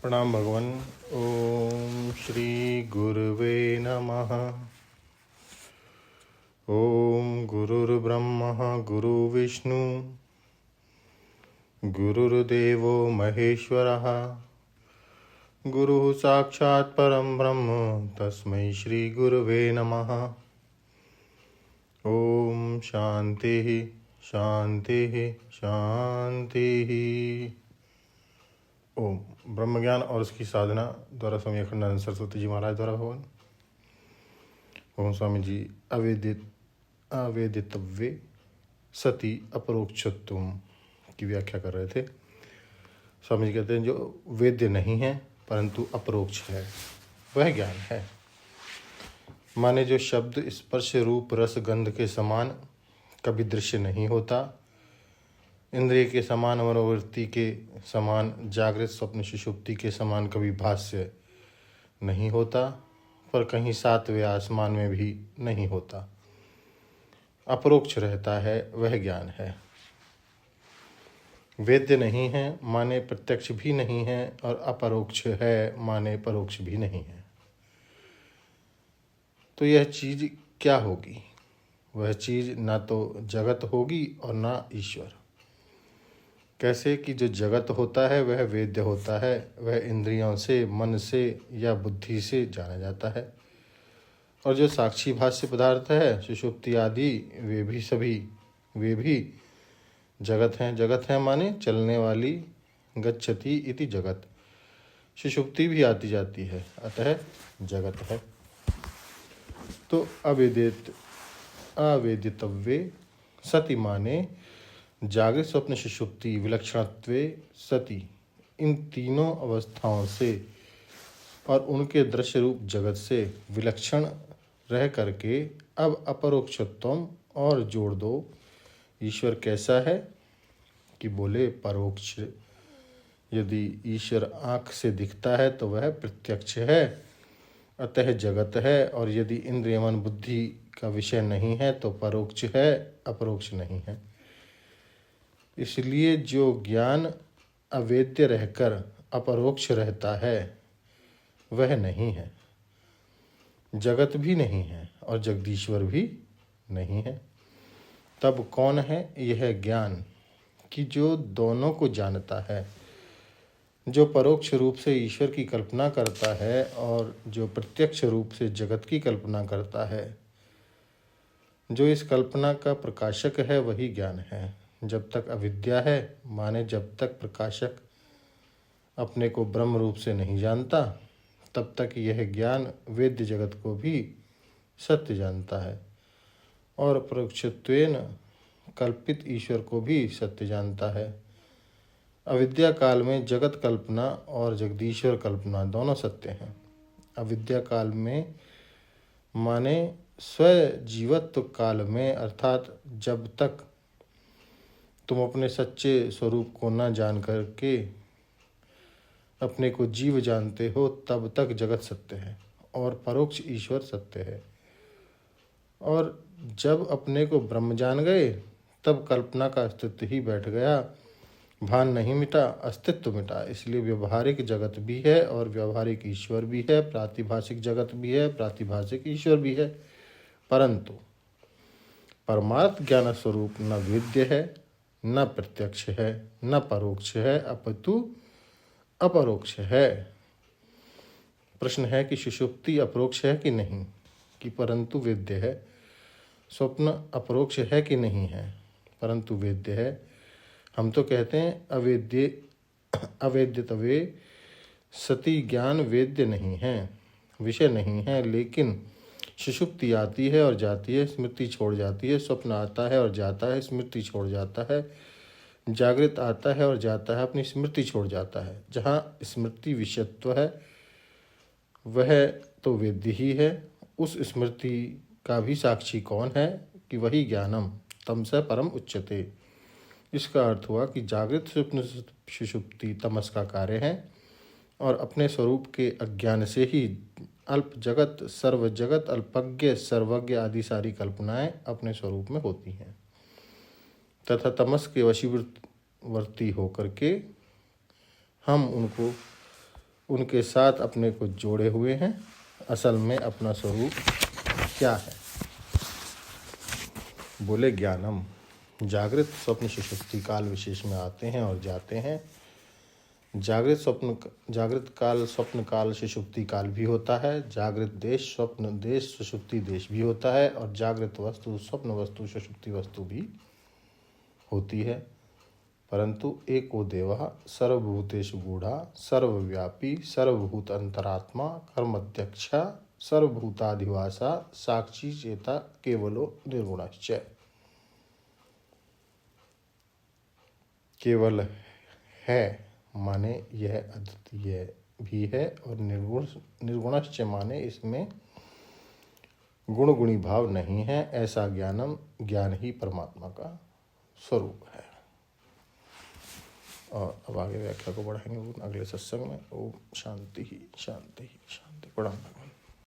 प्रणाम भगवान। ओम श्री गुरुवे नमः। ओम गुरुर्ब्रह्मा गुरुर्विष्णु गुरुर्देवो महेश्वरः गुरुः साक्षात् परं ब्रह्म तस्मै श्री गुरुवे नमः। ओम शांति शांति शांति। ओम ब्रह्म ज्ञान और उसकी साधना द्वारा स्वामी अखंडानंद सरस्वती जी महाराज द्वारा भगवान। ओम स्वामी जी अवेदितव्य सती अपरोक्षत्व की व्याख्या कर रहे थे। स्वामी जी कहते हैं जो वेद्य नहीं है परंतु अपरोक्ष है वह ज्ञान है। माने जो शब्द स्पर्श रूप रस गंध के समान कभी दृश्य नहीं होता, इंद्रिय के समान मनोवृत्ति के समान जागृत स्वप्न सुषुप्ति के समान कभी भाष्य नहीं होता, पर कहीं सातवें आसमान में भी नहीं होता, अपरोक्ष रहता है वह ज्ञान है। वेद्य नहीं है माने प्रत्यक्ष भी नहीं है, और अपरोक्ष है माने परोक्ष भी नहीं है। तो यह चीज क्या होगी? वह चीज ना तो जगत होगी और ना ईश्वर। कैसे कि जो जगत होता है वह वेद्य होता है, वह इंद्रियों से मन से या बुद्धि से जाना जाता है, और जो साक्षी भाष्य पदार्थ है सुषुप्ति आदि वे भी जगत हैं। जगत है माने चलने वाली, गच्छति इति जगत। सुषुप्ति भी आती जाती है, अतः जगत है। तो अवेदितव्ये सति माने जागृत स्वप्न सुषुप्ति विलक्षणत्वे सति, इन तीनों अवस्थाओं से और उनके दृश्य रूप जगत से विलक्षण रह करके अब अपरोक्षत्वम और जोड़ दो। ईश्वर कैसा है कि बोले परोक्ष। यदि ईश्वर आँख से दिखता है तो वह प्रत्यक्ष है, अतः जगत है, और यदि इंद्रिय मन बुद्धि का विषय नहीं है तो परोक्ष है, अपरोक्ष नहीं है। इसलिए जो ज्ञान अवेद्य रहकर अपरोक्ष रहता है वह नहीं है, जगत भी नहीं है और जगदीश्वर भी नहीं है। तब कौन है यह ज्ञान कि जो दोनों को जानता है, जो परोक्ष रूप से ईश्वर की कल्पना करता है और जो प्रत्यक्ष रूप से जगत की कल्पना करता है। जो इस कल्पना का प्रकाशक है वही ज्ञान है। जब तक अविद्या है माने जब तक प्रकाशक अपने को ब्रह्म रूप से नहीं जानता, तब तक यह ज्ञान वेद्य जगत को भी सत्य जानता है और परोक्षत्वेन कल्पित ईश्वर को भी सत्य जानता है। अविद्या काल में जगत कल्पना और जगदीश्वर कल्पना दोनों सत्य हैं। अविद्या काल में माने स्वजीवत्व काल में, अर्थात जब तक तुम अपने सच्चे स्वरूप को न जान करके अपने को जीव जानते हो, तब तक जगत सत्य है और परोक्ष ईश्वर सत्य है। और जब अपने को ब्रह्म जान गए तब कल्पना का अस्तित्व ही बैठ गया, भान नहीं मिटा, अस्तित्व मिटा। इसलिए व्यवहारिक जगत भी है और व्यवहारिक ईश्वर भी है, प्रातिभाषिक जगत भी है, प्रातिभाषिक ईश्वर भी है, परंतु परमार्थ ज्ञान स्वरूप न वेद्य है, न प्रत्यक्ष है, न परोक्ष है, अपितु अपरोक्ष है। प्रश्न है कि सुषुप्ति अपरोक्ष है कि नहीं, कि परंतु वेद्य है। स्वप्न अपरोक्ष है कि नहीं है, परंतु वेद्य है। हम तो कहते हैं अवेद्यतवे सती ज्ञान वेद्य नहीं है, विषय नहीं है, लेकिन सुषुप्ति आती है और जाती है, स्मृति छोड़ जाती है। स्वप्न आता है और जाता है, स्मृति छोड़ जाता है। जागृत आता है और जाता है, अपनी स्मृति छोड़ जाता है। जहाँ स्मृति विषयत्व है वह तो वेद्य ही है। उस स्मृति का भी साक्षी कौन है कि वही ज्ञानम तमस परम उच्यते। इसका अर्थ हुआ कि जागृत स्वप्न सुषुप्ति तमस का कार्य है और अपने स्वरूप के अज्ञान से ही अल्प जगत, सर्व जगत, अल्पज्ञ, सर्वज्ञ आदि सारी कल्पनाएं अपने स्वरूप में होती हैं, तथा तमस के वशीवर्ती होकर के हम उनको उनके साथ अपने को जोड़े हुए हैं। असल में अपना स्वरूप क्या है? बोले ज्ञानम। जागृत स्वप्न सुषुप्ति काल विशेष में आते हैं और जाते हैं। जागृत काल स्वप्न काल सुषुप्ति काल भी होता है। जागृत देश स्वप्न देश सुषुप्ति देश भी होता है और जागृत वस्तु स्वप्न वस्तु सुषुप्ति वस्तु भी होती है। परंतु एको देवः सर्वभूतेषु गूढ़ा सर्वव्यापी सर्वभूत अंतरात्मा कर्मध्यक्ष सर्वभूताधिवासा साक्षी चेता केवलो निर्गुणश्च। केवल है माने यह अद्वितीय भी है और निर्गुणश्च माने इसमें गुण गुणी भाव नहीं है। ऐसा ज्ञान ही परमात्मा का स्वरूप है। और अब आगे व्याख्या को बढ़ाएंगे अगले सत्संग में। ओम शांति ही शांति ही शांति। प्रणाम।